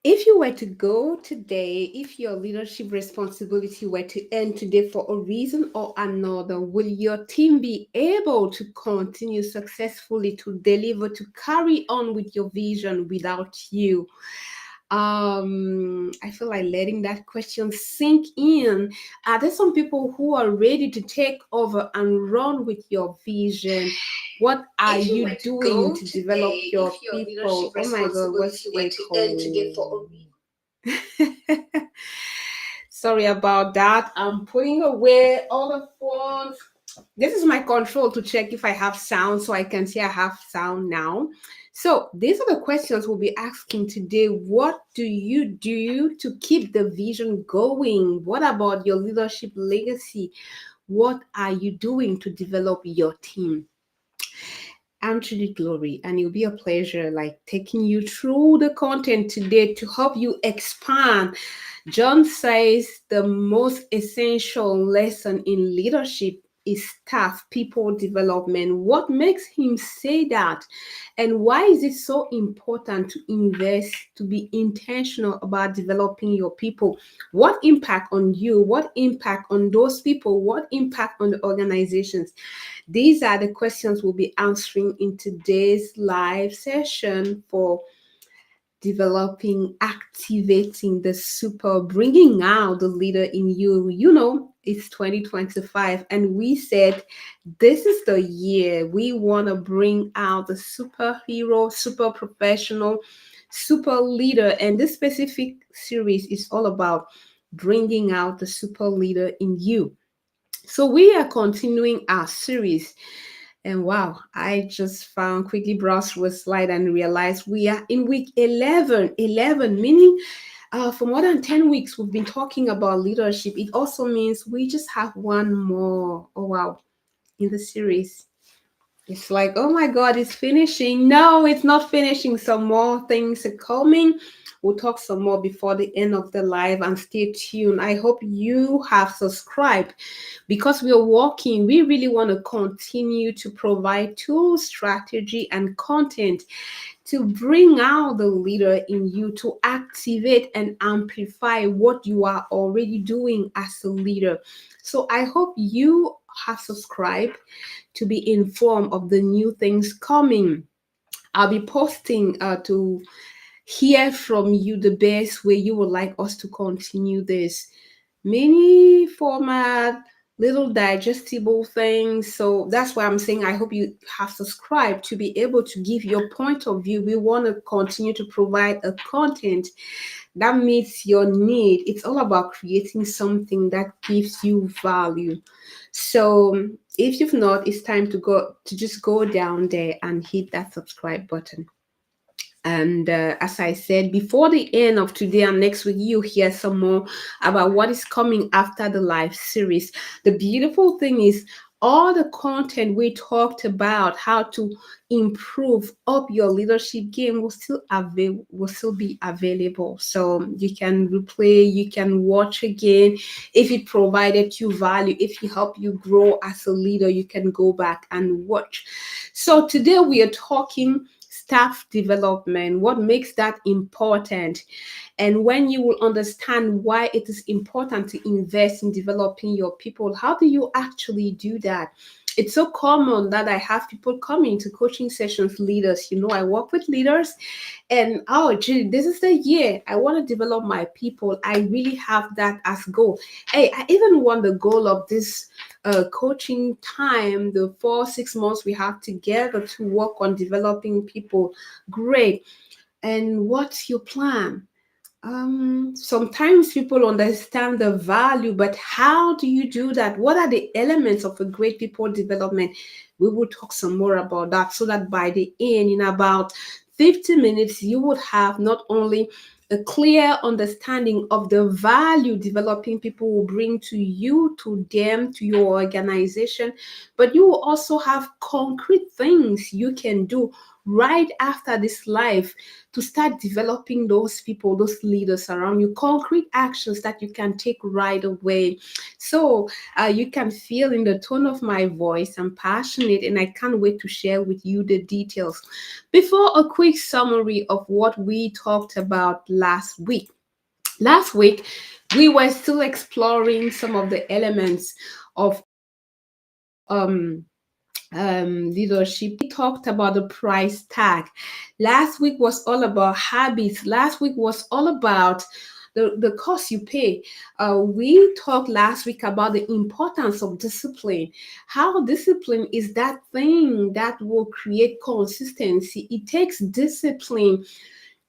If you were to go today, if your leadership responsibility were to end today for a reason or another, will your team be able to continue successfully to deliver, to carry on with your vision without you? I feel like letting that question sink in. Are there some people who are ready to take over and run with your vision? What are If you you were to doing go to develop today, your if your leadership people? Oh my god, what's responsibility were to end today echo? for a reason. Sorry about that. I'm putting away all the phones. This is my control to check if I have sound, so I can see I have sound now. So these are the questions we'll be asking today. What do you do to keep the vision going? What about your leadership legacy? What are you doing to develop your team? I'm Trudy Glory, and it'll be a pleasure like taking you through the content today to help you expand. John says the most essential lesson in leadership is staff people development. What makes him say that? And why is it so important to invest, to be intentional about developing your people? What impact on you? What impact on those people? What impact on the organizations? These are the questions we'll be answering in today's live session for developing, activating the super, bringing out the leader in you. You know, it's 2025, and we said this is the year we want to bring out the superhero, super professional, super leader. And this specific series is all about bringing out the super leader in you. So we are continuing our series, and wow, I just found quickly browsed through a slide and realized we are in week 11. 11 meaning for more than 10 weeks we've been talking about leadership. It also means we just have one more. Oh wow, in the series. It's like, oh my God, it's finishing. No, it's not finishing. Some more things are coming. We'll talk some more before the end of the live, and stay tuned. I hope you have subscribed because we are working. We really want to continue to provide tools, strategy, and content to bring out the leader in you, to activate and amplify what you are already doing as a leader. So I hope you have subscribed to be informed of the new things coming. I'll be posting to hear from you the best way you would like us to continue this mini format, little digestible things. So that's why I'm saying I hope you have subscribed to be able to give your point of view. We want to continue to provide a content that meets your need. It's all about creating something that gives you value. So if you've not, it's time to just go down there and hit that subscribe button. And as I said, before the end of today and next week, you hear some more about what is coming after the live series. The beautiful thing is, all the content we talked about, how to improve up your leadership game, will still be available. So you can replay, you can watch again. If it provided you value, if it helped you grow as a leader, you can go back and watch. So today we are talking staff development, what makes that important. And when you will understand why it is important to invest in developing your people, how do you actually do that? It's so common that I have people coming to coaching sessions, leaders. You know, I work with leaders, and oh, gee, this is the year I want to develop my people. I really have that as goal. Hey, I even want the goal of this coaching time, the 4 6 months we have together to work on developing people. Great. And what's your plan? Sometimes people understand the value, but how do you do that? What are the elements of a great people development? We will talk some more about that so that by the end, in about 50 minutes, you would have not only a clear understanding of the value developing people will bring to you, to them, to your organization, but you will also have concrete things you can do right after this life to start developing those people, those leaders around you, concrete actions that you can take right away. So you can feel in the tone of my voice, I'm passionate and I can't wait to share with you the details. Before, a quick summary of what we talked about last week. Last week, we were still exploring some of the elements of leadership. We talked about the price tag. Last week was all about habits. Last week was all about the cost you pay. We talked last week about the importance of discipline, how discipline is that thing that will create consistency. It takes discipline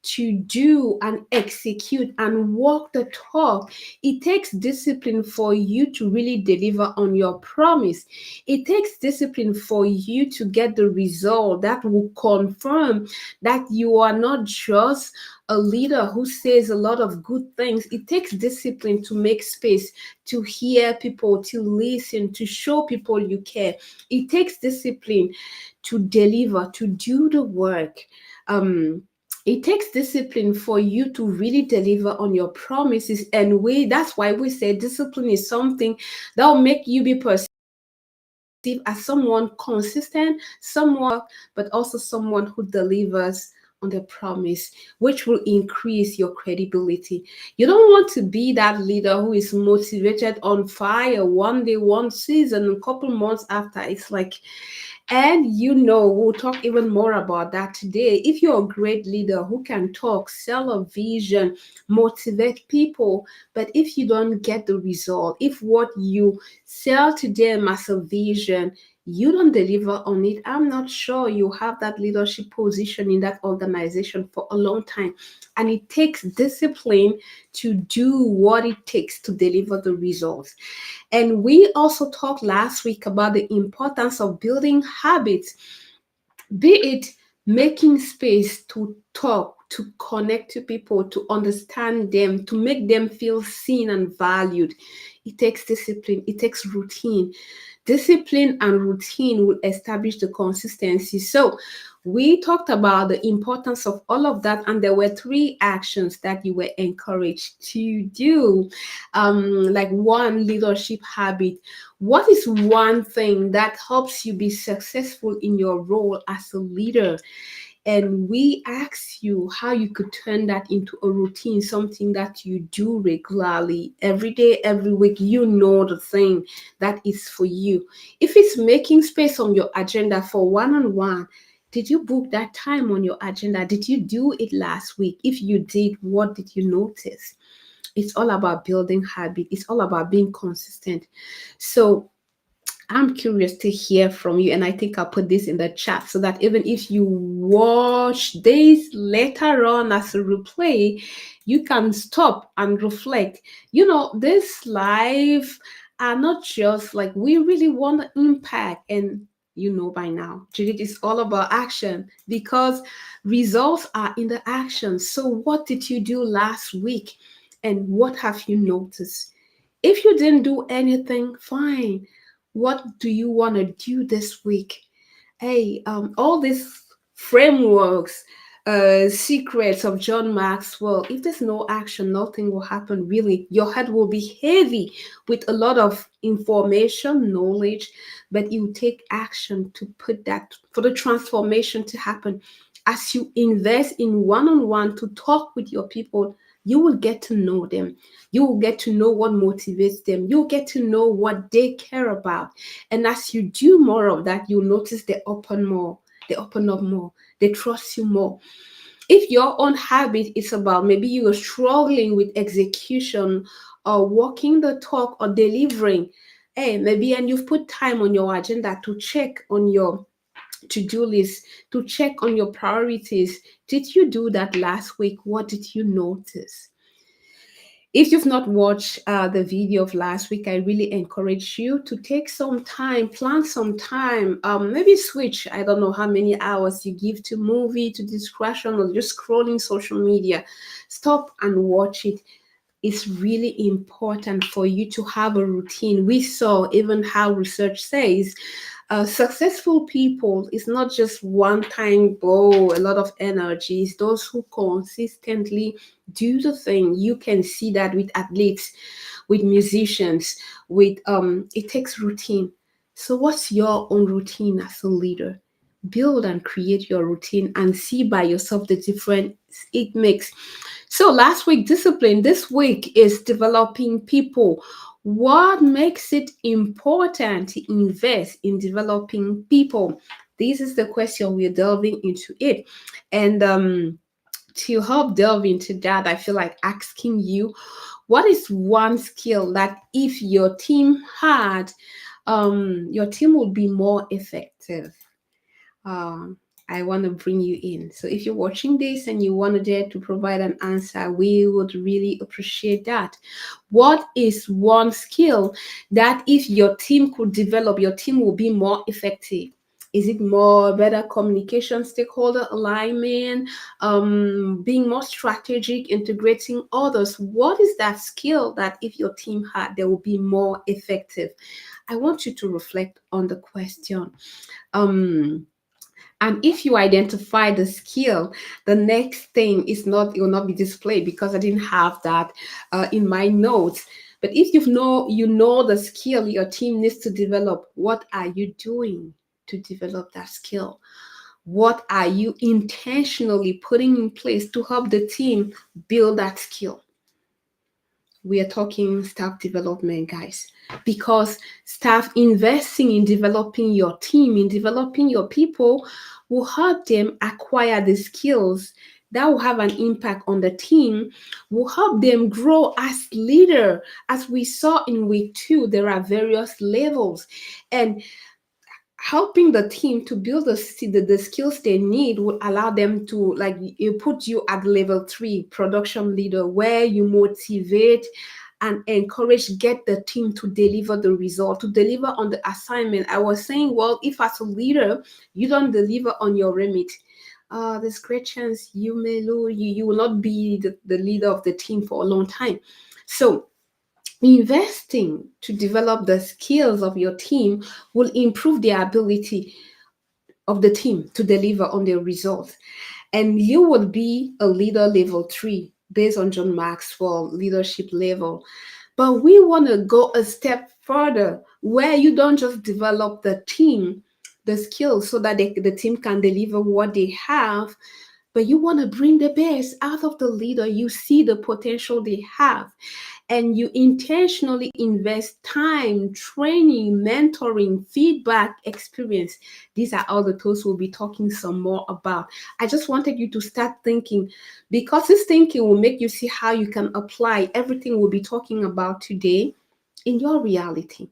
to do and execute and walk the talk. It takes discipline for you to really deliver on your promise. It takes discipline for you to get the result that will confirm that you are not just a leader who says a lot of good things. It takes discipline to make space, to hear people, to listen, to show people you care. It takes discipline to deliver, to do the work. It takes discipline for you to really deliver on your promises, and that's why we say discipline is something that will make you be perceived as someone consistent, someone, but also someone who delivers on the promise, which will increase your credibility. You don't want to be that leader who is motivated, on fire one day, one season, a couple months after. It's like, and we'll talk even more about that today. If you're a great leader who can talk, sell a vision, motivate people, but if you don't get the result, if what you sell to them as a vision, you don't deliver on it, I'm not sure you have that leadership position in that organization for a long time. And it takes discipline to do what it takes to deliver the results. And we also talked last week about the importance of building habits, be it making space to talk, to connect to people, to understand them, to make them feel seen and valued. It takes discipline, it takes routine. Discipline and routine will establish the consistency. So, we talked about the importance of all of that, and there were three actions that you were encouraged to do. Like one, leadership habit. What is one thing that helps you be successful in your role as a leader? And we asked you how you could turn that into a routine, something that you do regularly, every day, every week. The thing that is for you. If it's making space on your agenda for one-on-one, did you book that time on your agenda? Did you do it last week? If you did, what did you notice? It's all about building habit. It's all about being consistent. So I'm curious to hear from you, and I think I'll put this in the chat so that even if you watch this later on as a replay, you can stop and reflect. This live are not just like we really want to impact, and by now, Judith, is all about action because results are in the action. So, what did you do last week, and what have you noticed? If you didn't do anything, fine. What do you want to do this week? Hey, all these frameworks, secrets of John Maxwell, if there's no action, nothing will happen really. Your head will be heavy with a lot of information, knowledge, but you take action to put that for the transformation to happen. As you invest in one-on-one to talk with your people, you will get to know them. You will get to know what motivates them. You'll get to know what they care about. And as you do more of that, you'll notice they open more. They open up more. They trust you more. If your own habit is about maybe you are struggling with execution or walking the talk or delivering, hey, maybe and you've put time on your agenda to check on your to-do list, to check on your priorities. Did you do that last week? What did you notice? If you've not watched the video of last week, I really encourage you to take some time, plan some time, maybe switch. I don't know how many hours you give to movie, to distraction, or just scrolling social media. Stop and watch it. it's really important for you to have a routine. We saw even how research says successful people is not just one time goal, a lot of energy. It's those who consistently do the thing. You can see that with athletes, with musicians, with it takes routine. So what's your own routine as a leader? Build and create your routine and see by yourself the difference it makes. So last week, discipline. This week is developing people. What makes it important to invest in developing people? This is the question we're delving into it. And to help delve into that, I feel like asking you, what is one skill that if your team had, your team would be more effective? um, I want to bring you in. So if you're watching this and you want to dare to provide an answer, we would really appreciate that. What is one skill that if your team could develop, your team will be more effective? Is it more better communication, stakeholder alignment, being more strategic, integrating others? What is that skill that if your team had, they will be more effective? I want you to reflect on the question. Um, and if you identify the skill, the next thing is not, it will not be displayed because I didn't have that in my notes. But if you know the skill your team needs to develop, what are you doing to develop that skill? What are you intentionally putting in place to help the team build that skill? We are talking staff development, guys, because staff investing in developing your team, in developing your people, will help them acquire the skills that will have an impact on the team, will help them grow as leader. As we saw in week 2, there are various levels, and helping the team to build the skills they need would allow them to, like, you put you at level 3 production leader, where you motivate and encourage, get the team to deliver the result, to deliver on the assignment. I was saying, well, if as a leader you don't deliver on your remit, there's great chance you may lose, you will not be the leader of the team for a long time. So investing to develop the skills of your team will improve the ability of the team to deliver on their results. And you will be a leader level 3 based on John Maxwell leadership level. But we want to go a step further where you don't just develop the team, the skills so that the team can deliver what they have, but you want to bring the best out of the leader. You see the potential they have, and you intentionally invest time, training, mentoring, feedback, experience. These are all the tools we'll be talking some more about. I just wanted you to start thinking, because this thinking will make you see how you can apply everything we'll be talking about today in your reality.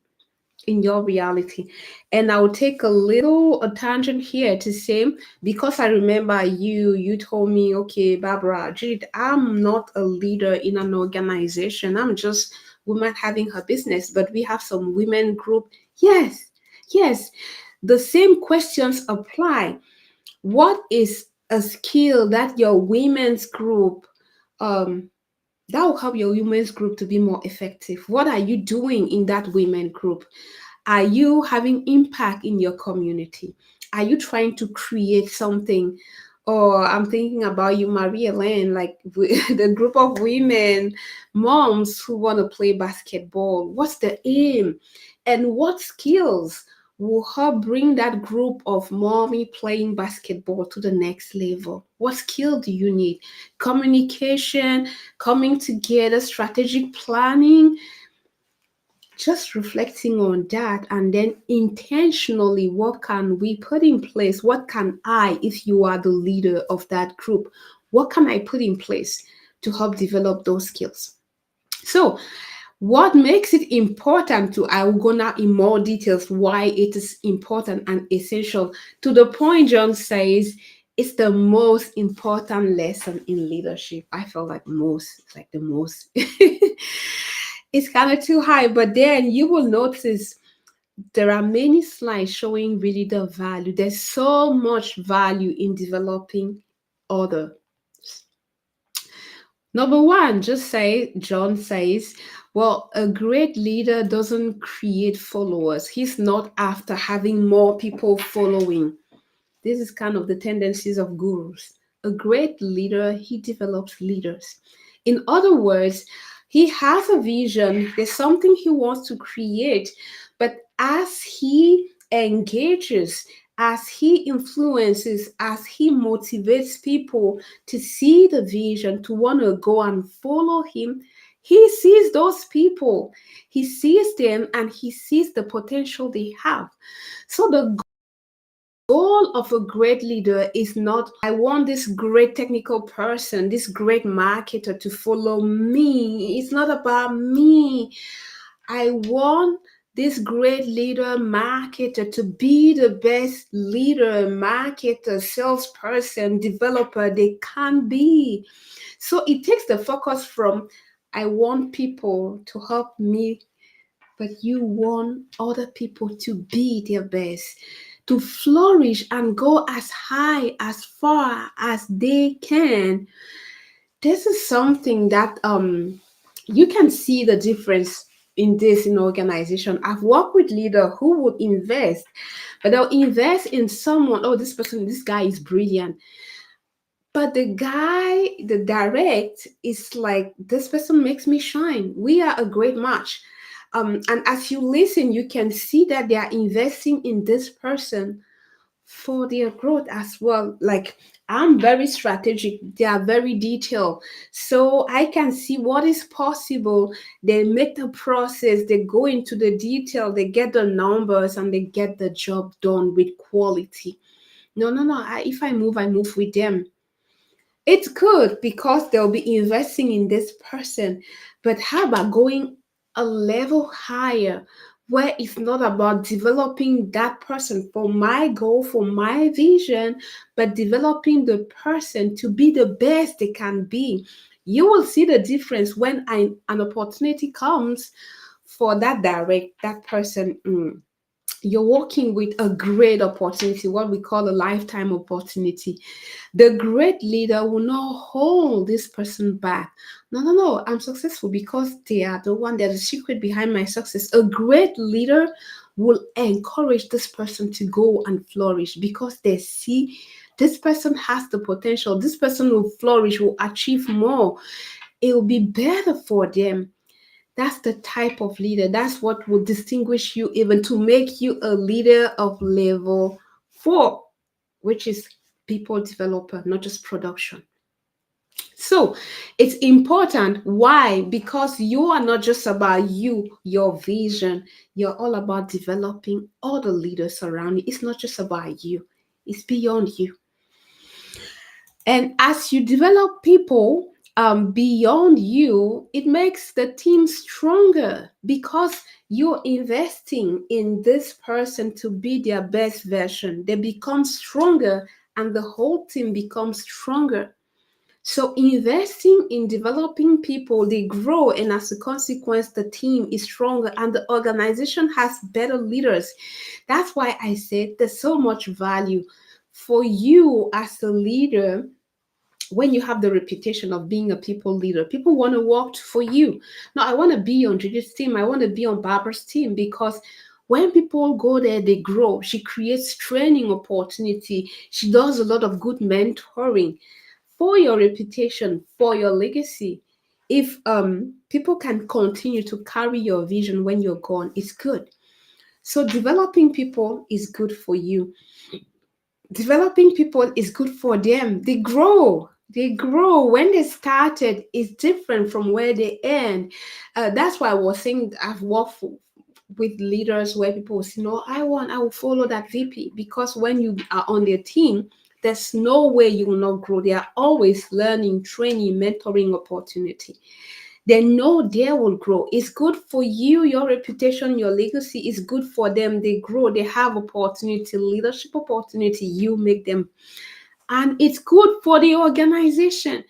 And I'll take a tangent here to say, because I remember you told me, okay, Barbara, Judith, I'm not a leader in an organization, I'm just woman having her business, but we have some women group. Yes, the same questions apply. What is a skill that your women's group, um that will help your women's group to be more effective? What are you doing in that women group? Are you having impact in your community? Are you trying to create something? Or I'm thinking about you, Marie Elaine, like the group of women, moms who want to play basketball. What's the aim? And what skills will help bring that group of mommy playing basketball to the next level? What skill do you need? Communication, coming together, strategic planning, just reflecting on that, and then intentionally, what can we put in place? What can I, if you are the leader of that group, what can I put in place to help develop those skills? So what makes it important to, I will go now in more details why it is important and essential. To the point John says, it's the most important lesson in leadership. I felt like the most. It's kind of too high, but then you will notice there are many slides showing really the value. There's so much value in developing others. Number one, just say, John says, well, a great leader doesn't create followers. He's not after having more people following. This is kind of the tendencies of gurus. A great leader, he develops leaders. In other words, he has a vision, there's something he wants to create, but as he engages, as he influences, as he motivates people to see the vision, to want to go and follow him, he sees those people, he sees them, and he sees the potential they have. So the goal of a great leader is not, I want this great technical person, this great marketer to follow me. It's not about me. I want this great leader, marketer to be the best leader, marketer, salesperson, developer they can be. So it takes the focus from, I want people to help me, but you want other people to be their best, to flourish and go as high, as far as they can. This is something that you can see the difference in this in organization. I've worked with leader who would invest, but they'll invest in someone. Oh, this person, this guy is brilliant. But the guy, the direct, is like, this person makes me shine. We are a great match. And as you listen, you can see that they are investing in this person for their growth as well. Like, I'm very strategic, they are very detailed. So I can see what is possible. They make the process, they go into the detail, they get the numbers, and they get the job done with quality. No, no, no. If I move with them. It's good because they'll be investing in this person. But how about going a level higher where it's not about developing that person for my goal, for my vision, but developing the person to be the best they can be? You will see the difference when an opportunity comes for that direct, that person. You're working with a great opportunity, what we call a lifetime opportunity. The great leader will not hold this person back. No, no, no. I'm successful because they are the one, they're the secret behind my success. A great leader will encourage this person to go and flourish because they see this person has the potential. This person will flourish, will achieve more. It will be better for them. That's the type of leader. That's what will distinguish you, even to make you a leader of level 4, which is people developer, not just production. So it's important. Why? Because you are not just about you, your vision. You're all about developing other leaders around you. It's not just about you, it's beyond you. And as you develop people beyond you, it makes the team stronger because you're investing in this person to be their best version. They become stronger and the whole team becomes stronger. So, investing in developing people, they grow, and as a consequence, the team is stronger and the organization has better leaders. That's why I said there's so much value for you as a leader. When you have the reputation of being a people leader, people want to work for you. Now, I want to be on Judith's team. I want to be on Barbara's team because when people go there, they grow. She creates training opportunity. She does a lot of good mentoring for your reputation, for your legacy. If people can continue to carry your vision when you're gone, it's good. So developing people is good for you. Developing people is good for them. They grow. They grow. When they started, it's different from where they end. That's why I was saying I've worked with leaders where people will say, no, I will follow that VP, because when you are on their team, there's no way you will not grow. They are always learning, training, mentoring opportunity. They know they will grow. It's good for you, your reputation, your legacy is good for them. They grow, they have opportunity, leadership opportunity, you make them. And it's good for the organization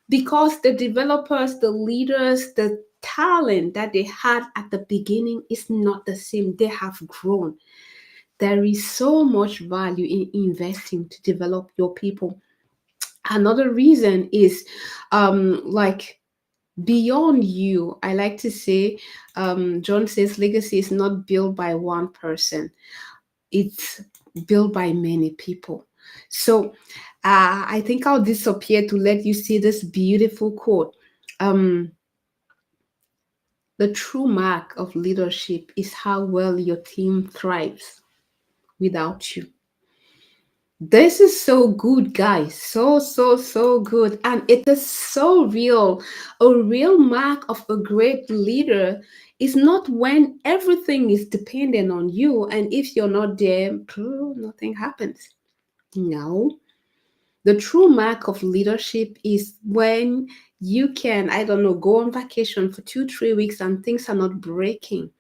because the developers, the leaders, the talent that they had at the beginning is not the same. They have grown. There is so much value in investing to develop your people. Another reason is like beyond you. I like to say, John says legacy is not built by one person, it's built by many people. So I think I'll disappear to let you see this beautiful quote. Um, the true mark of leadership is how well your team thrives without you. This is so good, guys. So, so, so good. And it is so real. A real mark of a great leader is not when everything is dependent on you. And if you're not there, nothing happens. No. The true mark of leadership is when you can, I don't know, go on vacation for 2, 3 weeks and things are not breaking.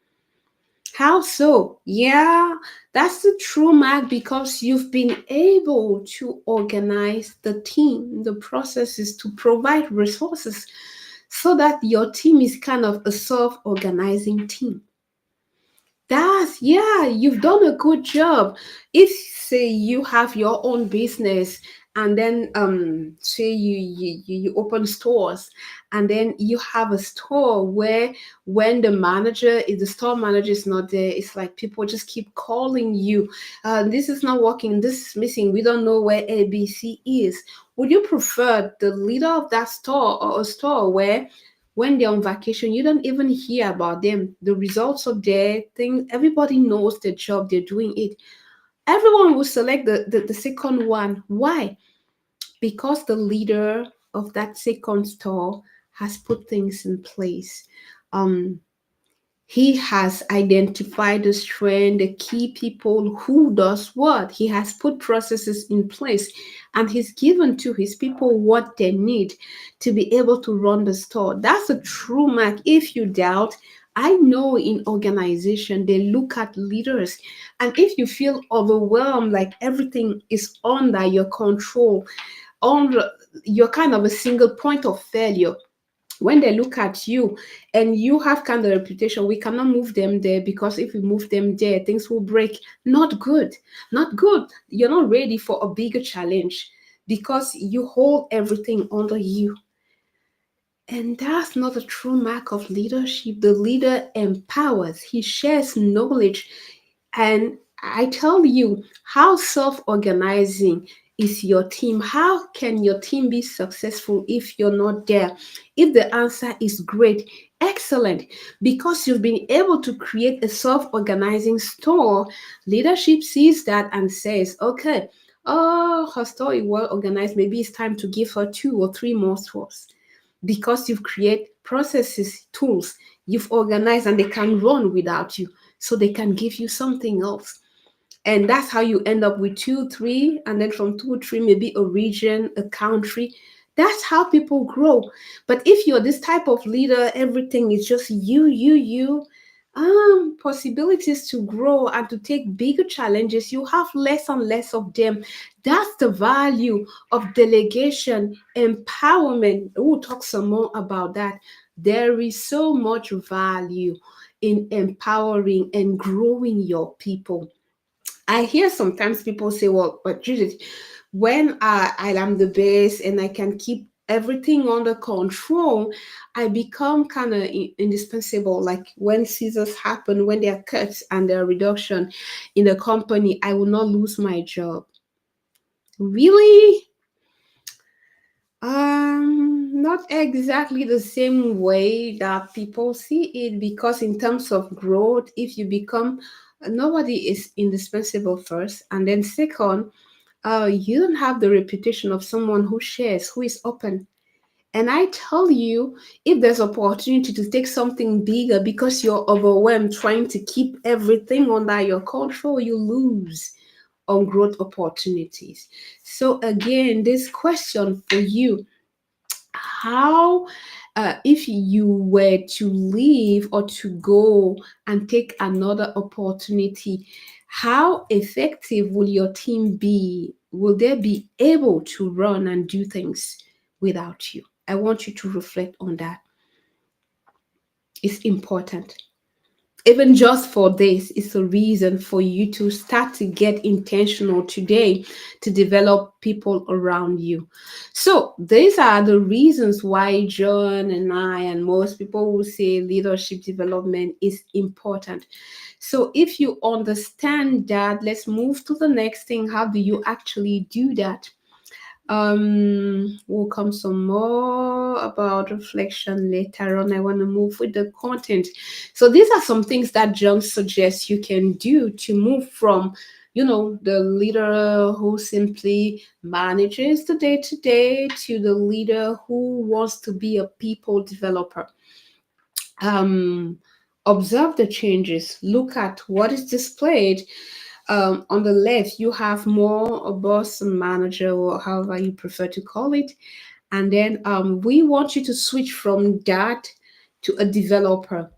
How so? Yeah, that's the true mark because you've been able to organize the team, the processes to provide resources so that your team is kind of a self organizing team. That's, yeah, you've done a good job. If say you have your own business and then say you open stores and then you have a store where when the store manager is not there, it's like people just keep calling you. This is not working, this is missing, we don't know where ABC is. Would you prefer the leader of that store or a store where when they're on vacation, you don't even hear about them. The results of their thing, everybody knows the job, they're doing it. Everyone will select the second one. Why? Because the leader of that second store has put things in place. Um, he has identified the strength, the key people who does what. He has put processes in place and he's given to his people what they need to be able to run the store. That's a true mark. If you doubt, I know in organization they look at leaders, and if you feel overwhelmed, like everything is under your control, on you're kind of a single point of failure, when they look at you and you have kind of reputation, we cannot move them there because if we move them there, things will break. Not good. Not good. You're not ready for a bigger challenge because you hold everything under you. And that's not a true mark of leadership. The leader empowers, he shares knowledge. And I tell you, how self organizing is your team? How can your team be successful if you're not there? If the answer is great, excellent, because you've been able to create a self organizing store, leadership sees that and says, okay, oh, her store is well organized. Maybe it's time to give her 2 or 3 more stores because you've created processes, tools, you've organized, and they can run without you. So they can give you something else. And that's how you end up with 2, 3, and then from 2, 3, maybe a region, a country. That's how people grow. But if you're this type of leader, everything is just you, possibilities to grow and to take bigger challenges, you have less and less of them. That's the value of delegation, empowerment. We'll talk some more about that. There is so much value in empowering and growing your people. I hear sometimes people say, well, but Judith, when I am the best and I can keep everything under control, I become kind of indispensable. Like when scissors happen, when there are cuts and there are reduction in the company, I will not lose my job. Really? Not exactly the same way that people see it, because in terms of growth, if you become nobody is indispensable first, and then second, you don't have the reputation of someone who shares, who is open. And I tell you, if there's opportunity to take something bigger because you're overwhelmed trying to keep everything under your control, you lose on growth opportunities. So again, this question for you: how, if you were to leave or to go and take another opportunity, how effective will your team be? Will they be able to run and do things without you? I want you to reflect on that. It's important. Even just for this is a reason for you to start to get intentional today to develop people around you. So these are the reasons why John and I and most people will say leadership development is important. So if you understand that, let's move to the next thing. How do you actually do that? Will come some more about reflection later on. I want to move with the content. So these are some things that John suggests you can do to move from, the leader who simply manages the day to day to the leader who wants to be a people developer. um Observe the changes, look at what is displayed. On the left, you have more a boss, a manager, or however you prefer to call it. And then we want you to switch from that to a developer.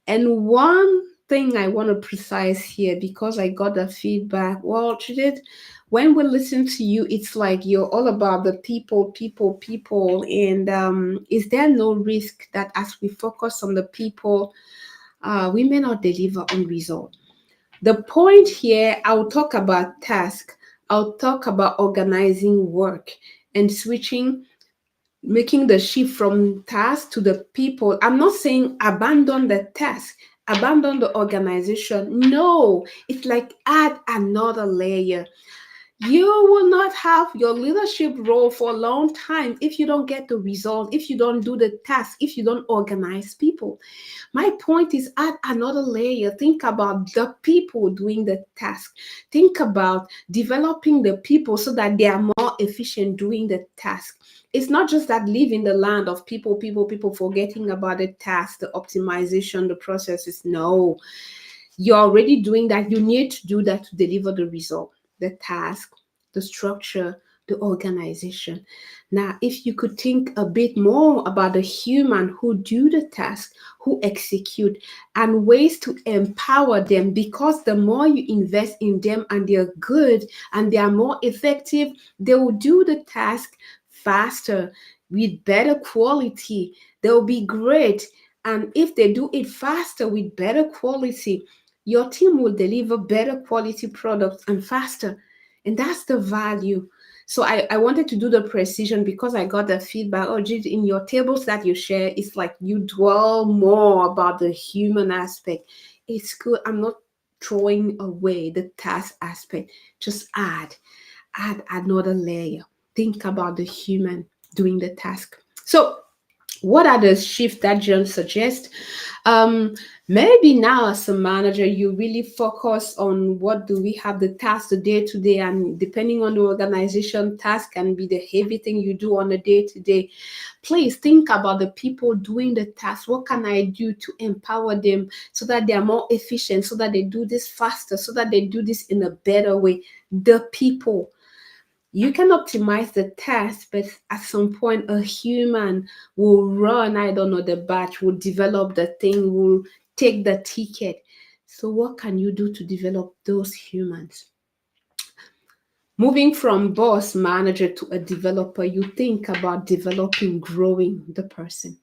And one thing I want to precise here, because I got the feedback, well, Judith, when we listen to you, it's like you're all about the people, people, people. And is there no risk that as we focus on the people, we may not deliver on result? The point here, I'll talk about task, I'll talk about organizing work and switching, making the shift from task to the people. I'm not saying abandon the task, abandon the organization. No, it's like add another layer. You will not have your leadership role for a long time if you don't get the result, if you don't do the task, if you don't organize people. My point is add another layer. Think about the people doing the task. Think about developing the people so that they are more efficient doing the task. It's not just that live in the land of people, people, people, forgetting about the task, the optimization, the processes. No, you're already doing that. You need to do that to deliver the result, the task, the structure, the organization. Now, if you could think a bit more about the human who do the task, who execute, and ways to empower them, because the more you invest in them and they're good and they are more effective, they will do the task faster with better quality. They'll be great. And if they do it faster with better quality, your team will deliver better quality products and faster. And that's the value. So I wanted to do the precision because I got the feedback. Oh, Gigi, in your tables that you share, it's like you dwell more about the human aspect. It's good. I'm not throwing away the task aspect. Just add another layer. Think about the human doing the task. So what are the shifts that John suggests? Um, Maybe now as a manager, you really focus on what do we have the task the day to day, and depending on the organization, task can be the heavy thing you do on a day to day. Please think about the people doing the task. What can I do to empower them so that they are more efficient, so that they do this faster, so that they do this in a better way? The people. You can optimize the task, but at some point, a human will run, I don't know, the batch, will develop the thing, will take the ticket. So, what can you do to develop those humans? Moving from boss manager to a developer, you think about developing, growing the person.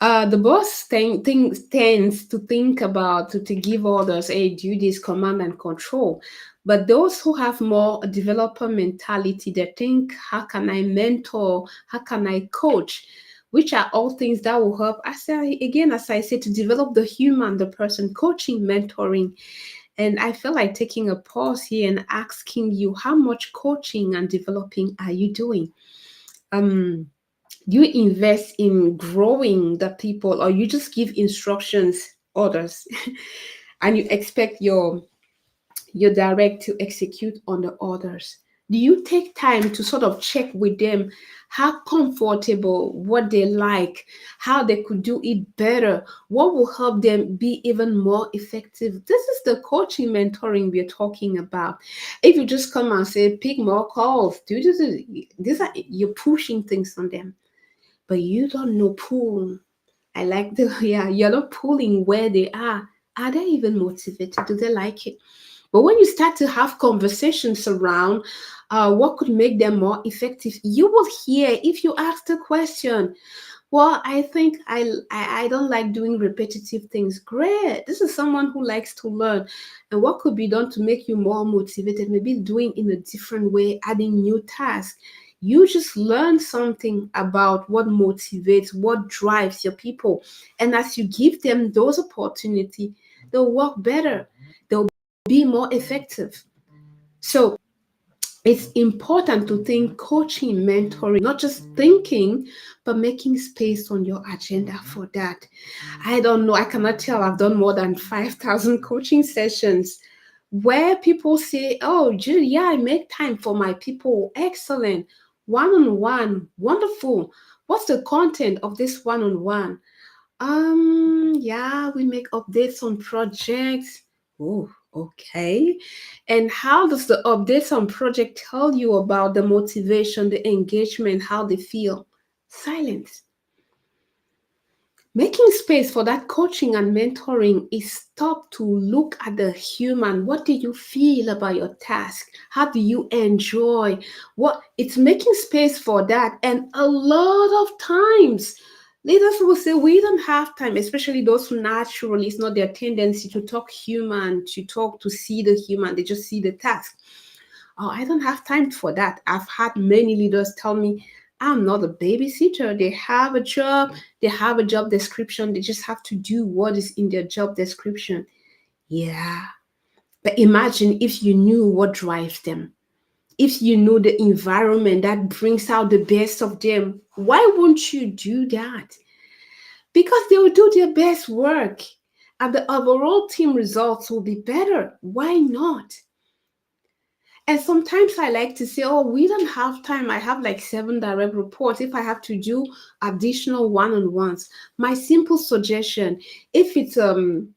The boss tends to think about to give orders, hey, do this, command and control. But those who have more a developer mentality, they think, how can I mentor? How can I coach? Which are all things that will help, as I said, to develop the human, the person, coaching, mentoring. And I feel like taking a pause here and asking you, how much coaching and developing are you doing? Um, you invest in growing the people, or you just give instructions, orders, and you expect your direct to execute on the orders? Do you take time to sort of check with them how comfortable, what they like, how they could do it better, what will help them be even more effective? This is the coaching mentoring we're talking about. If you just come and say pick more calls, do this are you're pushing things on them, but you don't know pull. I like the yeah, you're not pulling where they are. Are they even motivated? Do they like it? But when you start to have conversations around what could make them more effective, you will hear if you ask the question, Well, I think I don't like doing repetitive things. Great. This is someone who likes to learn. And what could be done to make you more motivated? Maybe doing in a different way, adding new tasks. You just learn something about what motivates, what drives your people. And as you give them those opportunities, they'll work better. They'll be more effective. So it's important to think coaching, mentoring, not just thinking, but making space on your agenda for that. I don't know, I cannot tell. I've done more than 5,000 coaching sessions where people say, oh, Julie, yeah, I make time for my people. Excellent. One on one. Wonderful. What's the content of this one on one? Yeah, we make updates on projects. Oh, okay. And how does the updates on project tell you about the motivation, the engagement, how they feel? Silence. Making space for that coaching and mentoring is stop to look at the human. What do you feel about your task? How do you enjoy? What it's making space for that. And a lot of times, leaders will say we don't have time, especially those who naturally it's not their tendency to talk human, to talk to see the human. They just see the task. Oh, I don't have time for that. I've had many leaders tell me, I'm not a babysitter. They have a job description. They just have to do what is in their job description. Yeah. But imagine if you knew what drives them, if you know the environment that brings out the best of them, why won't you do that? Because they will do their best work and the overall team results will be better. Why not? And sometimes I like to say, oh, we don't have time. I have like 7 direct reports. If I have to do additional one-on-ones, my simple suggestion, if it's an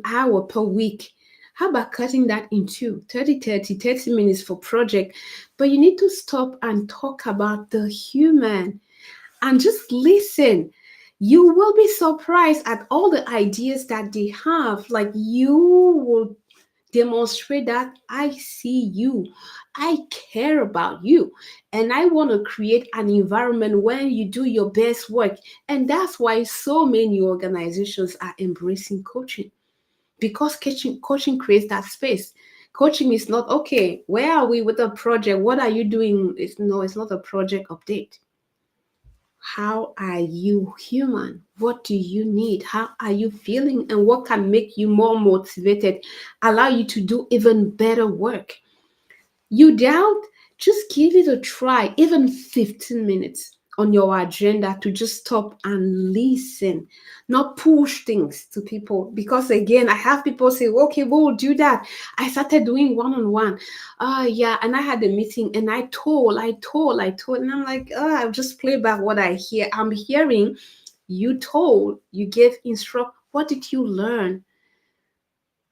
hour per week, how about cutting that into 30 minutes for project? But you need to stop and talk about the human and just listen. You will be surprised at all the ideas that they have. Like you will demonstrate that I see you, I care about you, and I want to create an environment where you do your best work. And that's why so many organizations are embracing coaching because coaching creates that space. Coaching is not okay. Where are we with the project? What are you doing? It's not a project update. How are you human? What do you need? How are you feeling? And what can make you more motivated, allow you to do even better work? You doubt? Just give it a try, even 15 minutes on your agenda to just stop and listen, not push things to people. Because again, I have people say, okay, we'll do that. I started doing one on one. Yeah. And I had a meeting and I told. And I'm like, I'll just play back what I hear. I'm hearing you told, you gave instruct. What did you learn?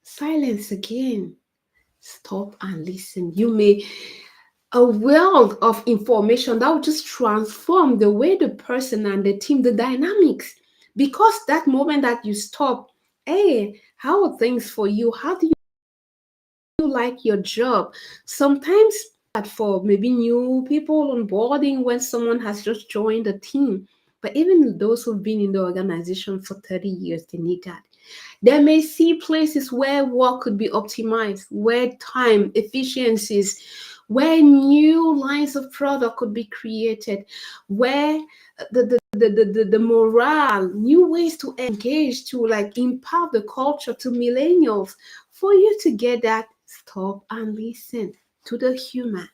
Silence again. Stop and listen. You may a wealth of information that will just transform the way the person and the team, the dynamics. Because that moment that you stop, hey, how are things for you? How do you like your job? Sometimes that for maybe new people onboarding when someone has just joined the team. But even those who've been in the organization for 30 years, they need that. They may see places where work could be optimized, where time efficiencies, where new lines of product could be created, where the morale, new ways to engage, to like impart the culture to millennials. For you to get that, stop and listen to the human.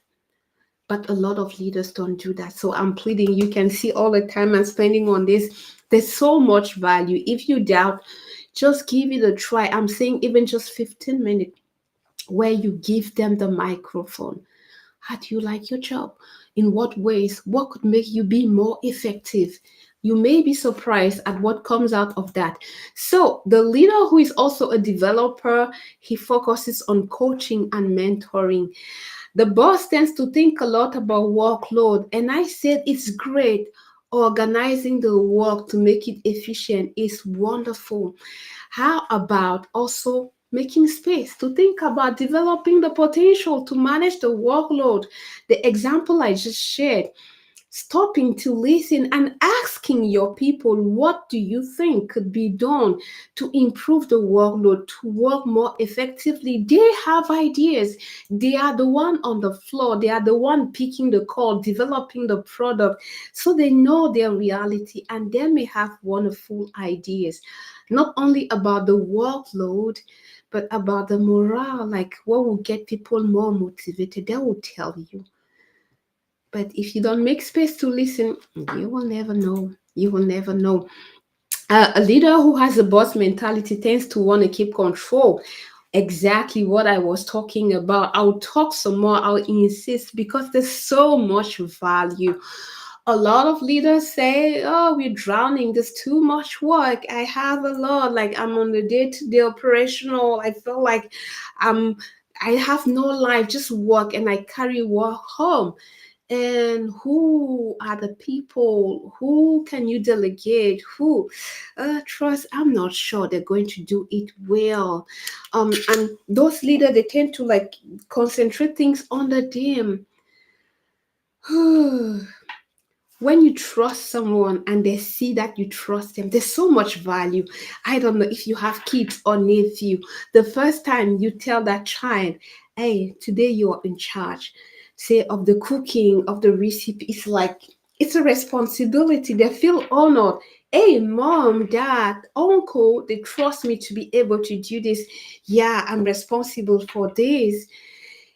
But a lot of leaders don't do that. So I'm pleading, you can see all the time I'm spending on this. There's so much value. If you doubt, just give it a try. I'm saying even just 15 minutes where you give them the microphone. How do you like your job? In what ways? What could make you be more effective? You may be surprised at what comes out of that. So, the leader who is also a developer, he focuses on coaching and mentoring. The boss tends to think a lot about workload, and I said it's great. Organizing the work to make it efficient is wonderful. How about also making space to think about developing the potential to manage the workload? The example I just shared. stopping to listen and asking your people, what do you think could be done to improve the workload, to work more effectively? They have ideas. They are the one on the floor. They are the one picking the call, developing the product. So they know their reality and they may have wonderful ideas, not only about the workload, but about the morale, like what will get people more motivated. They will tell you. But if you don't make space to listen, you will never know. You will never know. A leader who has a boss mentality tends to want to keep control. Exactly what I was talking about. I'll talk some more. I'll insist because there's so much value. A lot of leaders say, "Oh, we're drowning. There's too much work. I have a lot. Like I'm on the day-to-day operational. I feel like I'm. I have no life, just work, and I carry work home." And who are the people? Who can you delegate? Who trust? I'm not sure they're going to do it well. And those leaders, they tend to like concentrate things under them. When you trust someone and they see that you trust them, there's so much value. I don't know if you have kids or nephew. The first time you tell that child, hey, today you are in charge, say, of the cooking, of the recipe, it's like it's a responsibility. They feel honored. Hey, mom, dad, uncle, they trust me to be able to do this. Yeah, I'm responsible for this.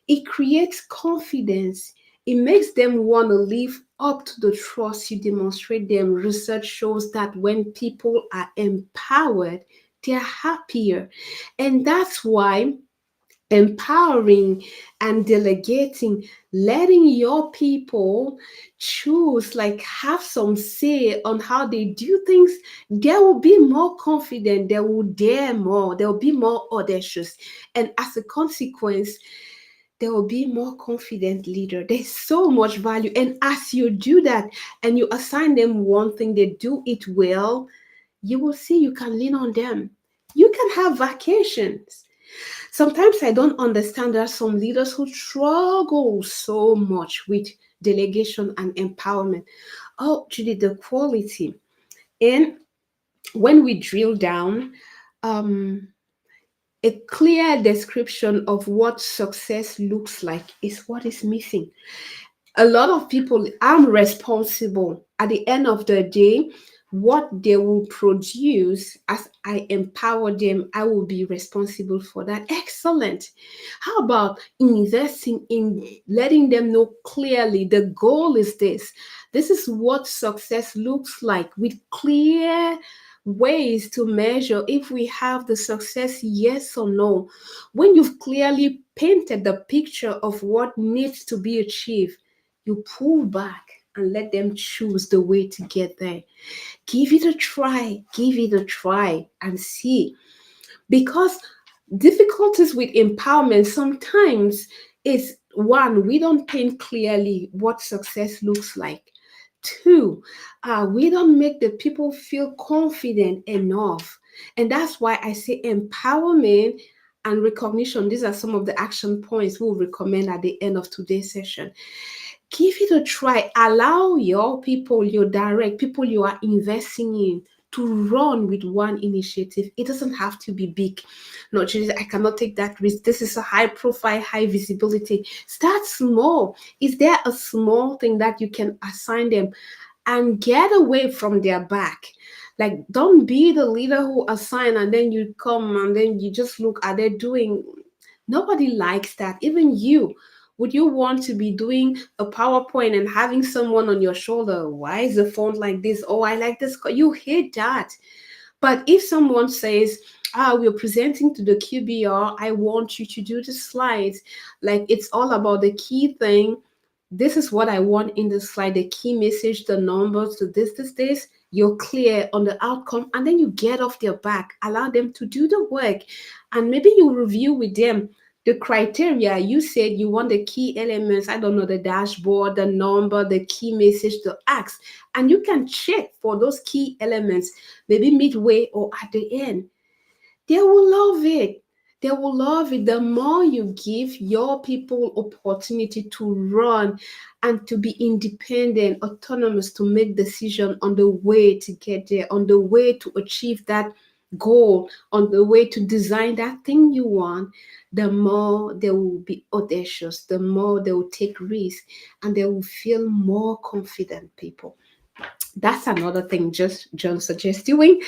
It creates confidence. It makes them want to live up to the trust you demonstrate them. Research shows that when people are empowered, they're happier. And that's why empowering and delegating, letting your people choose, like have some say on how they do things, they will be more confident, they will dare more, they'll be more audacious. And as a consequence, there will be more confident leader. There's so much value. And as you do that and you assign them one thing, they do it well, you will see you can lean on them. You can have vacations. Sometimes I don't understand. There are some leaders who struggle so much with delegation and empowerment. Oh, Judy, the quality. And when we drill down, um, a clear description of what success looks like is what is missing. A lot of people, I'm responsible. At the end of the day, what they will produce as I empower them, I will be responsible for that. Excellent. How about investing in letting them know clearly the goal is this? This is what success looks like with clear ways to measure if we have the success, yes or no. When you've clearly painted the picture of what needs to be achieved, you pull back and let them choose the way to get there. Give it a try, give it a try and see. Because difficulties with empowerment sometimes is one, we don't paint clearly what success looks like. Two, we don't make the people feel confident enough. And that's why I say empowerment and recognition. These are some of the action points we'll recommend at the end of today's session. Give it a try. Allow your people, your direct people you are investing in, to run with one initiative. It doesn't have to be big. No, Jesus, I cannot take that risk. This is a high profile, high visibility. Start small. Is there a small thing that you can assign them and get away from their back? Like, don't be the leader who assign and then you come and then you just look at it doing. Nobody likes that. Even you. Would you want to be doing a PowerPoint and having someone on your shoulder? Why is the font like this? Oh, I like this. You hate that. But if someone says, we're presenting to the QBR, I want you to do the slides, like it's all about the key thing. This is what I want in the slide, the key message, the numbers, the this. You're clear on the outcome, and then you get off their back, allow them to do the work, and maybe you review with them the criteria. You said you want the key elements, I don't know, the dashboard, the number, the key message, the ask, and you can check for those key elements maybe midway or at the end. They will love it. They will love it. The more you give your people opportunity to run and to be independent, autonomous, to make decision on the way to get there, on the way to achieve that goal, on the way to design that thing you want, the more they will be audacious, the more they will take risks, and they will feel more confident people. That's another thing just John suggests doing.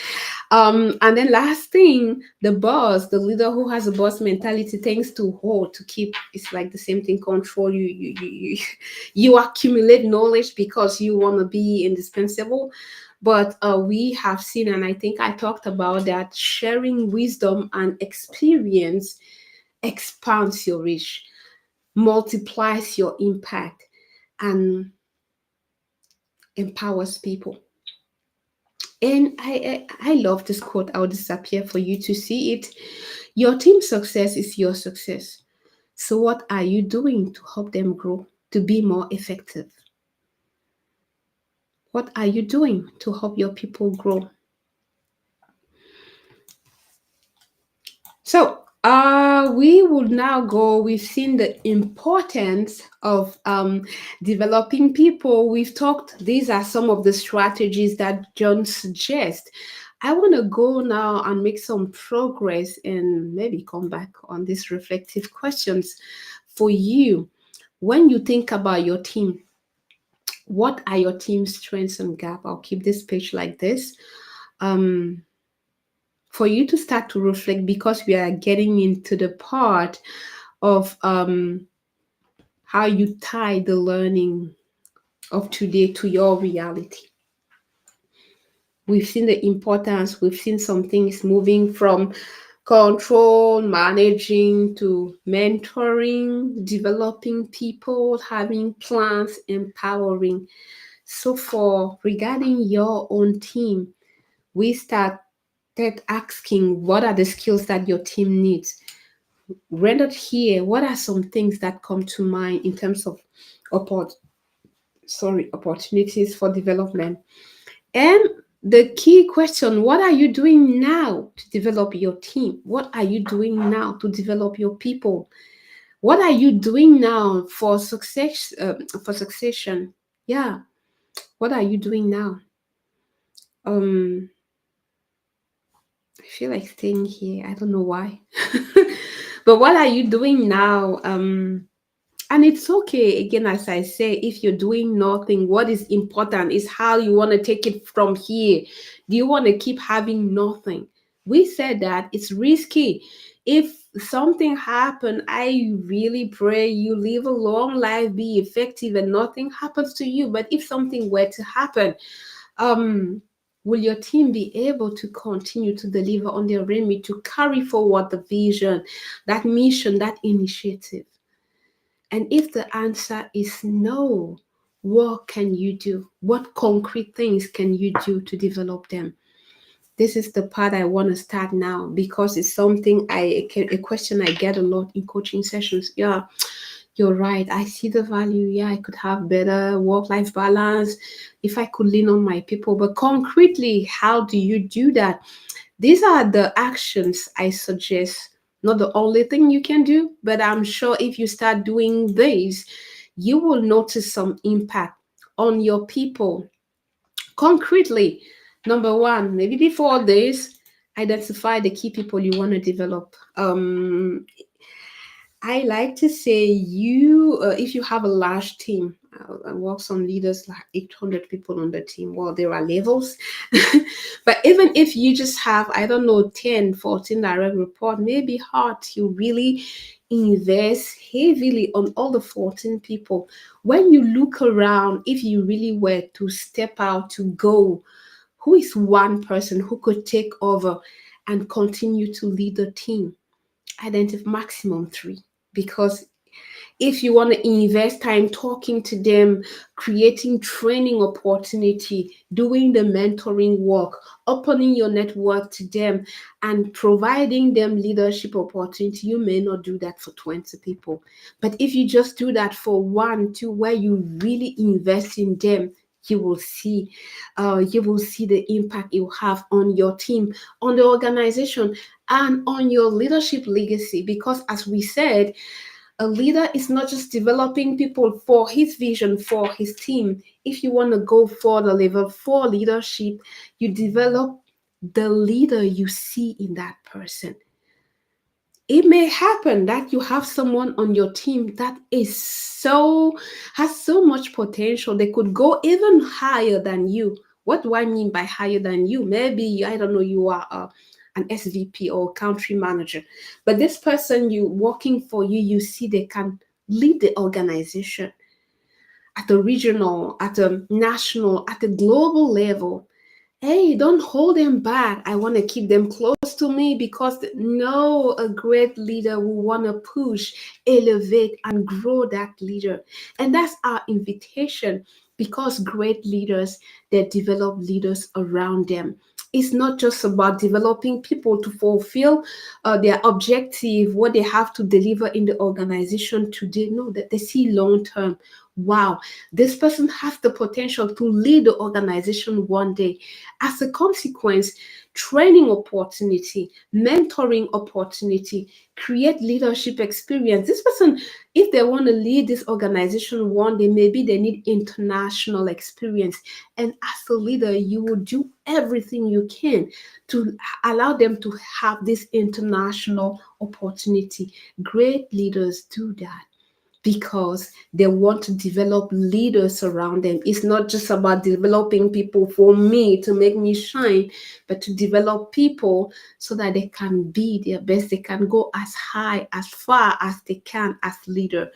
And then last thing, the boss, the leader who has a boss mentality tends to hold, to keep. It's like the same thing. Control. You accumulate knowledge because you want to be indispensable. But we have seen, and I think I talked about that, sharing wisdom and experience expands your reach, multiplies your impact, and empowers people. And I love this quote. I'll disappear for you to see it. Your team success is your success. So what are you doing to help them grow, to be more effective? What are you doing to help your people grow? So we will now go. We've seen the importance of developing people. We've talked, these are some of the strategies that John suggests. I want to go now and make some progress and maybe come back on these reflective questions for you. When you think about your team, what are your team's strengths and gap? I'll keep this page like this. Um, for you to start to reflect, because we are getting into the part of how you tie the learning of today to your reality. We've seen the importance, we've seen some things moving from control, managing, to mentoring, developing people, having plans, empowering. So for regarding your own team, we started asking, what are the skills that your team needs? Rendered here, what are some things that come to mind in terms of opportunities for development? And the key question, what are you doing now to develop your team? What are you doing now to develop your people? What are you doing now for success, for succession? Yeah, what are you doing now? um I feel like staying here, I don't know why. But what are you doing now? And it's okay, again, as I say, if you're doing nothing, what is important is how you want to take it from here. Do you want to keep having nothing? We said that it's risky. If something happened, I really pray you live a long life, be effective, and nothing happens to you. But if something were to happen, um will your team be able to continue to deliver on their remit, to carry forward the vision, that mission, that initiative? And if the answer is no, what can you do? What concrete things can you do to develop them? This is the part I want to start now, because it's something a question I get a lot in coaching sessions. Yeah, you're right. I see the value. Yeah, I could have better work-life balance if I could lean on my people. But concretely, how do you do that? These are the actions I suggest. Not the only thing you can do, but I'm sure if you start doing these, you will notice some impact on your people. Concretely, number one, maybe before this, identify the key people you want to develop. I like to say, if you have a large team, I work some leaders like 800 people on the team. Well, there are levels. But even if you just have, I don't know, 10, 14 direct report, maybe hard to really invest heavily on all the 14 people. When you look around, if you really were to step out to go, who is one person who could take over and continue to lead the team? Identify maximum three. Because if you want to invest time talking to them, creating training opportunity, doing the mentoring work, opening your network to them, and providing them leadership opportunity, you may not do that for 20 people. But if you just do that for one, two, where you really invest in them, you will see the impact you have on your team, on the organization, and on your leadership legacy. Because as we said, a leader is not just developing people for his vision, for his team. If you want to go for the level 4 leadership, you develop the leader you see in that person. It may happen that you have someone on your team that has so much potential. They could go even higher than you. What do I mean by higher than you? Maybe, I don't know, you are an SVP or country manager, but this person you working for you, you see they can lead the organization at a regional, at a national, at a global level. Hey, don't hold them back. I want to keep them close to me, because no, a great leader will want to push, elevate, and grow that leader. And that's our invitation, because great leaders, they develop leaders around them. It's not just about developing people to fulfill their objective, what they have to deliver in the organization today. No, that they see long term. Wow, this person has the potential to lead the organization one day. As a consequence, training opportunity, mentoring opportunity, create leadership experience. This person, if they want to lead this organization one day, maybe they need international experience. And as a leader, you will do everything you can to allow them to have this international opportunity. Great leaders do that because they want to develop leaders around them. It's not just about developing people for me to make me shine, but to develop people so that they can be their best. They can go as high, as far as they can as leader.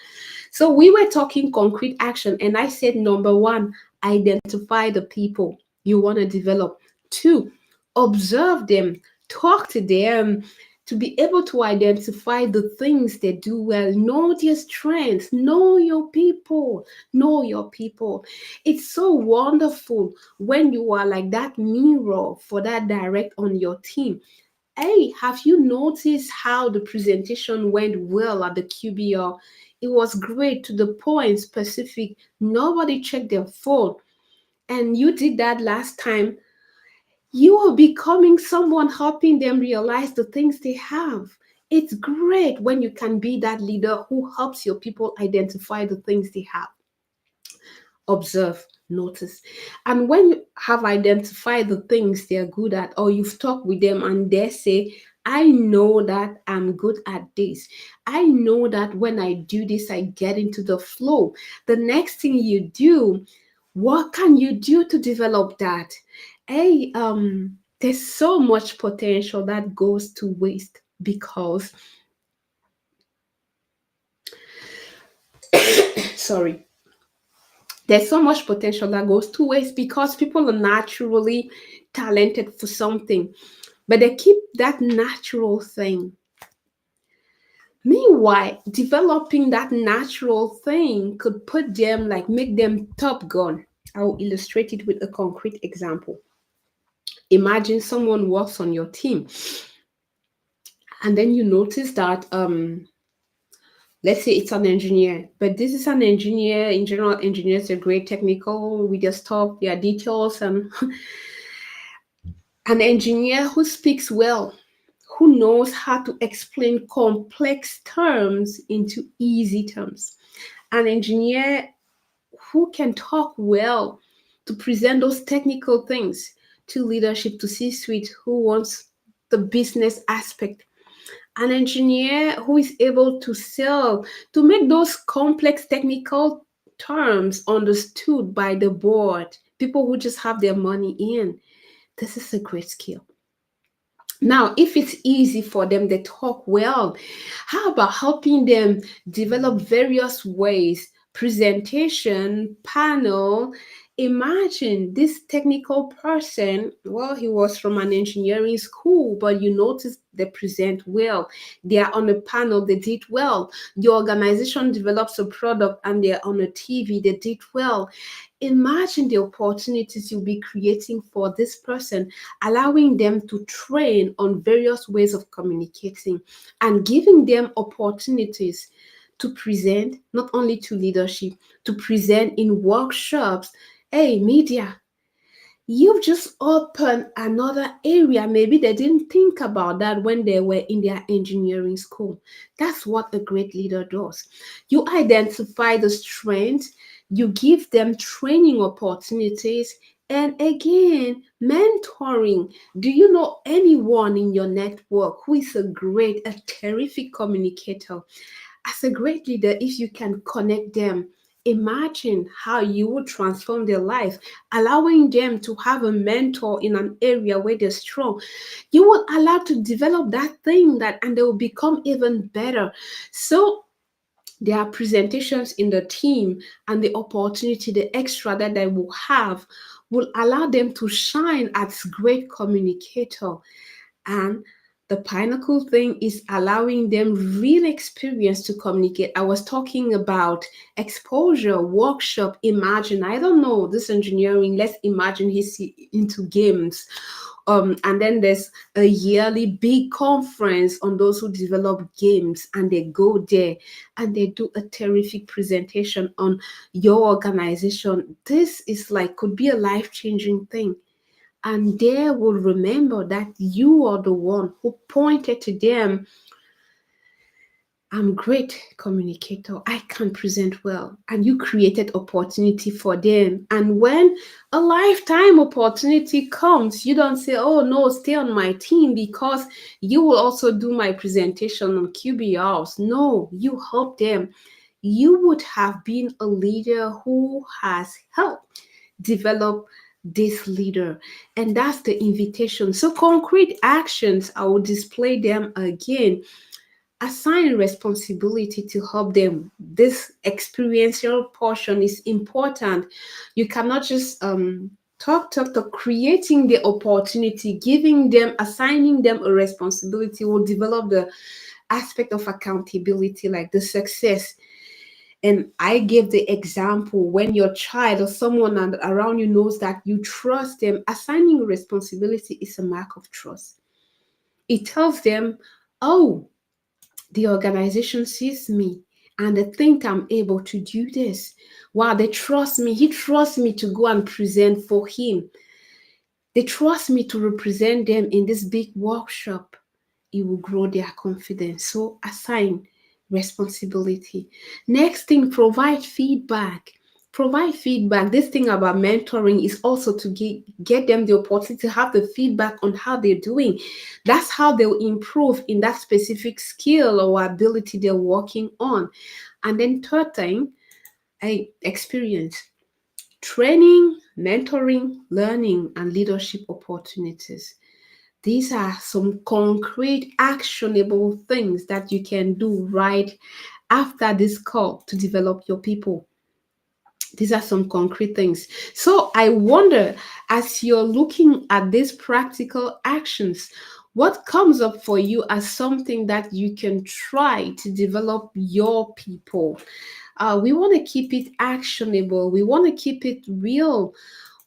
So we were talking concrete action, and I said number one, identify the people you want to develop. Two, observe them, talk to them, to be able to identify the things they do well, know their strengths, know your people, know your people. It's so wonderful when you are like that mirror for that direct on your team. Hey, have you noticed how the presentation went well at the QBR? It was great, to the point, specific. Nobody checked their phone. And you did that last time. You are becoming someone helping them realize the things they have. It's great when you can be that leader who helps your people identify the things they have. Observe, notice. And when you have identified the things they're good at, or you've talked with them and they say, I know that I'm good at this. I know that when I do this, I get into the flow. The next thing you do, what can you do to develop that? Hey, there's so much potential that goes to waste because sorry, there's so much potential that goes to waste because people are naturally talented for something, but they keep that natural thing. Meanwhile, developing that natural thing could put them, like, make them top gun. I'll illustrate it with a concrete example. Imagine someone works on your team, and then you notice that let's say it's an engineer, but this is an engineer. In general, engineers are great technical with their stuff, their details, and an engineer who speaks well, who knows how to explain complex terms into easy terms, an engineer who can talk well to present those technical things to leadership, to C-suite, who wants the business aspect, an engineer who is able to sell, to make those complex technical terms understood by the board, people who just have their money in. This is a great skill. Now, if it's easy for them, they talk well. How about helping them develop various ways? Presentation, panel. Imagine this technical person, well, he was from an engineering school, but you notice they present well. They are on a panel, they did well. The organization develops a product and they're on a TV, they did well. Imagine the opportunities you'll be creating for this person, allowing them to train on various ways of communicating and giving them opportunities to present, not only to leadership, to present in workshops. Hey, media, you've just opened another area. Maybe they didn't think about that when they were in their engineering school. That's what a great leader does. You identify the strengths, you give them training opportunities, and again, mentoring. Do you know anyone in your network who is a terrific communicator? As a great leader, if you can connect them, imagine how you would transform their life, allowing them to have a mentor in an area where they're strong. You will allow to develop that thing that and they will become even better. So their presentations in the team and the opportunity, the extra that they will have will allow them to shine as great communicator. And the pinnacle thing is allowing them real experience to communicate. I was talking about exposure, workshop, imagine. I don't know, this engineering, let's imagine he's into games. And then there's a yearly big conference on those who develop games, and they go there and they do a terrific presentation on your organization. This is like could be a life-changing thing, and they will remember that you are the one who pointed to them. I'm great communicator, I can present well, and you created opportunity for them. And when a lifetime opportunity comes, you don't say, oh no, stay on my team because you will also do my presentation on QBRs. No, you help them. You would have been a leader who has helped develop this leader. And that's the invitation. So concrete actions, I will display them again. Assign responsibility to help them. This experiential portion is important. You cannot just talk, creating the opportunity, giving them, assigning them a responsibility will develop the aspect of accountability, like the success. And I gave the example when your child or someone around you knows that you trust them, assigning responsibility is a mark of trust. It tells them, oh, the organization sees me and they think I'm able to do this. Wow, they trust me. He trusts me to go and present for him. They trust me to represent them in this big workshop. It will grow their confidence. So assign responsibility. Next thing, provide feedback. Provide feedback. This thing about mentoring is also to get them the opportunity to have the feedback on how they're doing. That's how they'll improve in that specific skill or ability they're working on. And then third thing, I experience training, mentoring, learning, and leadership opportunities. These are some concrete, actionable things that you can do right after this call to develop your people. These are some concrete things. So I wonder, as you're looking at these practical actions, what comes up for you as something that you can try to develop your people? We want to keep it actionable. We want to keep it real.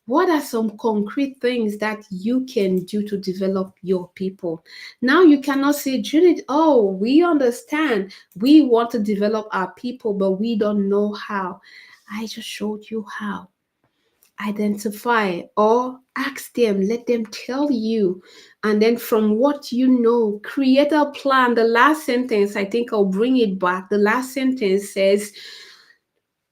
What are some concrete things that you can do to develop your people? Now you cannot say, Judith, oh, we understand. We want to develop our people, but we don't know how. I just showed you how. Identify or ask them, let them tell you. And then from what you know, create a plan. The last sentence, I think I'll bring it back. The last sentence says,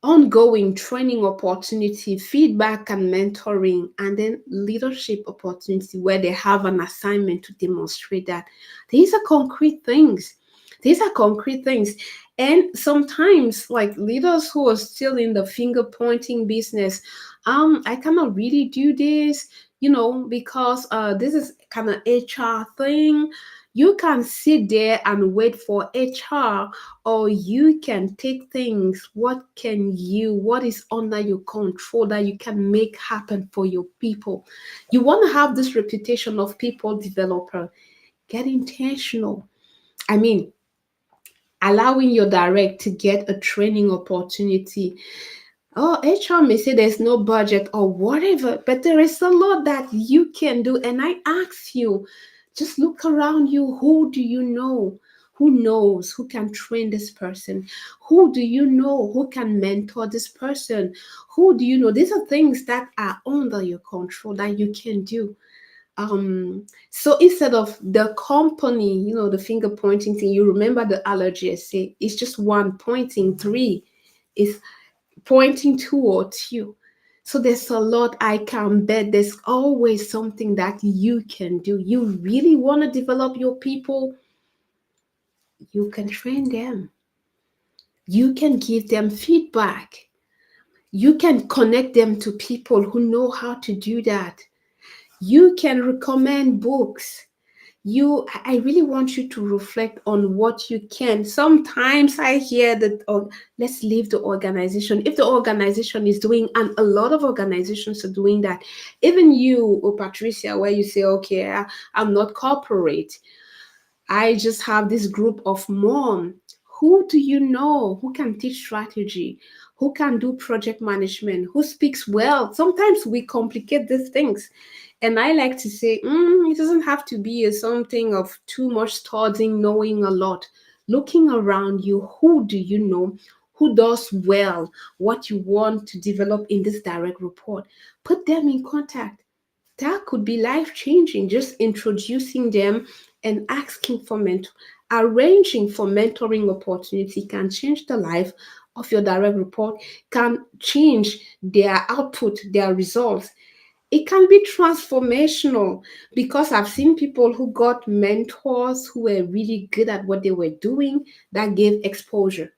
ongoing training opportunity, feedback and mentoring, and then leadership opportunity where they have an assignment to demonstrate that. These are concrete things. These are concrete things. And sometimes, like leaders who are still in the finger pointing business, I cannot really do this, because this is kind of HR thing. You can sit there and wait for HR, or you can take things. What is under your control that you can make happen for your people? You want to have this reputation of people developer. Get intentional. I mean, allowing your direct to get a training opportunity. Oh, HR may say there's no budget or whatever, but there is a lot that you can do. And I ask you, just look around you. Who do you know Who knows who can train this person? Who do you know who can mentor this person? Who do you know? These are things that are under your control that you can do. So instead of the company, the finger pointing thing, you remember the allergy essay, it's just one pointing, three is pointing towards you. So there's a lot I can bet there's always something that you can do. You really want to develop your people, you can train them. You can give them feedback. You can connect them to people who know how to do that. You can recommend books. I really want you to reflect on what you can. Sometimes I hear that, oh, let's leave the organization. If the organization is doing, and a lot of organizations are doing that, even you, oh, Patricia, where you say, okay, I'm not corporate, I just have this group of mom. Who do you know who can teach strategy, who can do project management, who speaks well? Sometimes we complicate these things. And I like to say, it doesn't have to be something of too much studying, knowing a lot. Looking around you, who do you know who does well what you want to develop in this direct report? Put them in contact. That could be life changing. Just introducing them and asking for arranging for mentoring opportunity can change the life of your direct report, can change their output, their results. It can be transformational because I've seen people who got mentors who were really good at what they were doing that gave exposure.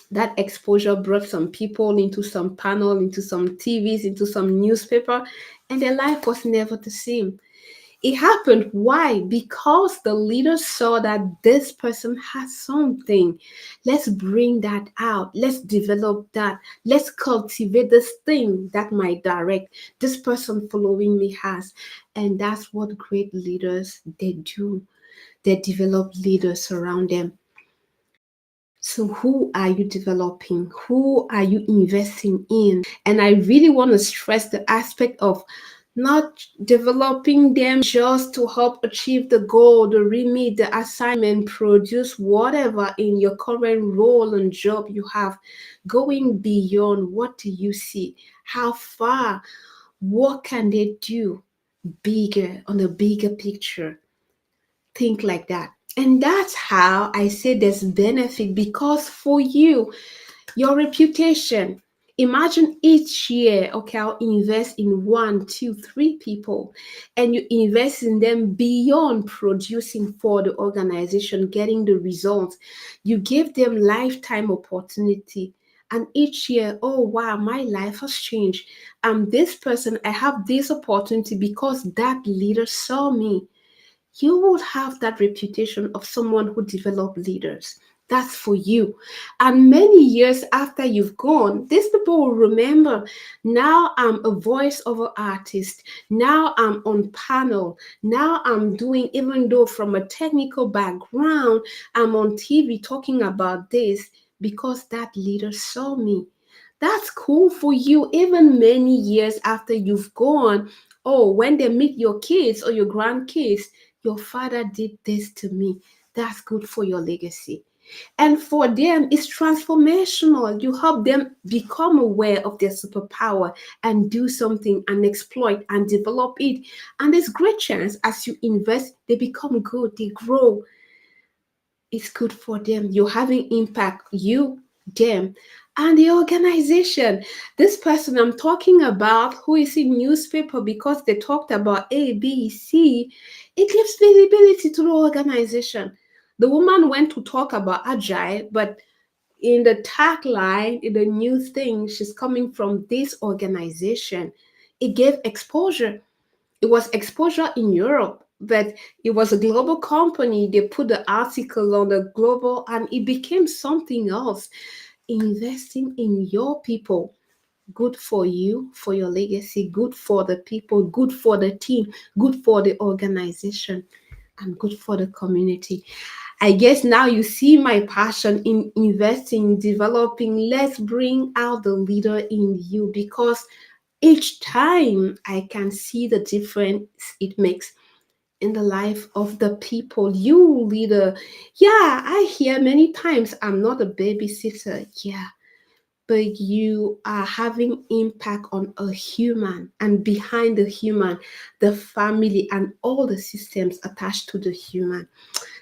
That exposure brought some people into some panel, into some TVs, into some newspaper, and their life was never the same. It happened. Why? Because the leader saw that this person has something. Let's bring that out. Let's develop that. Let's cultivate this thing that my direct, this person following me has. And that's what great leaders they do. They develop leaders around them. So, who are you developing? Who are you investing in? And I really want to stress the aspect of not developing them just to help achieve the goal, the remit, the assignment, produce whatever in your current role and job you have. Going beyond, what do you see? How far? What can they do bigger on a bigger picture? Think like that. And that's how I say there's benefit because for you, your reputation. Imagine each year, okay, I'll invest in one, two, three people, and you invest in them beyond producing for the organization, getting the results. You give them lifetime opportunity. And each year, oh wow, my life has changed. I'm this person, I have this opportunity because that leader saw me. You will have that reputation of someone who developed leaders. That's for you. And many years after you've gone, these people will remember, now I'm a voiceover artist. Now I'm on panel. Now I'm doing, even though from a technical background, I'm on TV talking about this because that leader saw me. That's cool for you, even many years after you've gone. Oh, when they meet your kids or your grandkids, your father did this to me. That's good for your legacy. And for them, it's transformational. You help them become aware of their superpower and do something and exploit and develop it. And there's great chance as you invest, they become good, they grow. It's good for them. You're having impact, you, them, and the organization. This person I'm talking about who is in newspaper because they talked about A, B, C, it gives visibility to the organization. The woman went to talk about agile, but in the tagline, in the new thing, she's coming from this organization. It gave exposure. It was exposure in Europe, but it was a global company. They put the article on the global and it became something else. Investing in your people, good for you, for your legacy, good for the people, good for the team, good for the organization, and good for the community. I guess now you see my passion in investing, developing. Let's bring out the leader in you because each time I can see the difference it makes. in the life of the people. You leader, yeah, I hear many times, I'm not a babysitter. Yeah, but you are having impact on a human, and behind the human, the family and all the systems attached to the human.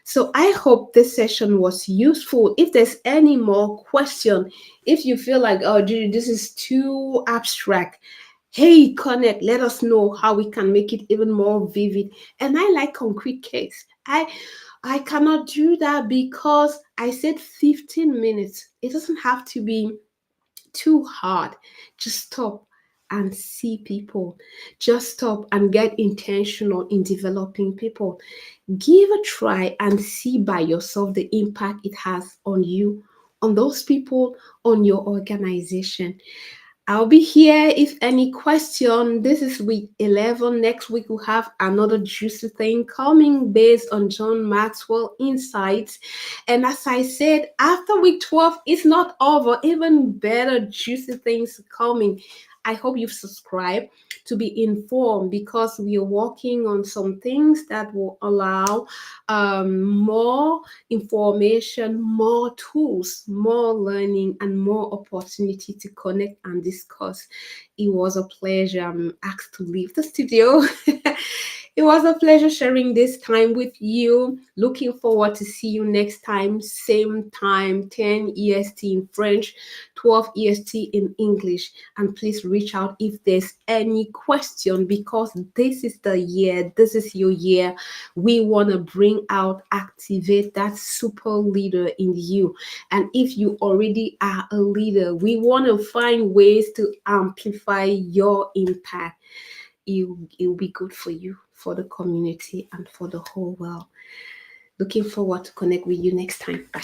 So I hope this session was useful. If there's any more question, if you feel like, oh, Judy, this is too abstract, hey, Connect, let us know how we can make it even more vivid. And I like concrete case. I cannot do that because I said 15 minutes. It doesn't have to be too hard. Just stop and see people. Just stop and get intentional in developing people. Give a try and see by yourself the impact it has on you, on those people, on your organization. I'll be here if any question. This is week 11. Next week we'll have another juicy thing coming based on John Maxwell insights. And as I said, after week 12, it's not over. Even better juicy things coming. I hope you've subscribed to be informed, because we are working on some things that will allow more information, more tools, more learning, and more opportunity to connect and discuss. It was a pleasure. I'm asked to leave the studio. It was a pleasure sharing this time with you. Looking forward to see you next time, same time, 10 EST in French, 12 EST in English. And please reach out if there's any question, because this is the year, this is your year. We want to bring out, activate that super leader in you. And if you already are a leader, we want to find ways to amplify your impact. It will be good for you, for the community, and for the whole world. Looking forward to connect with you next time. Bye.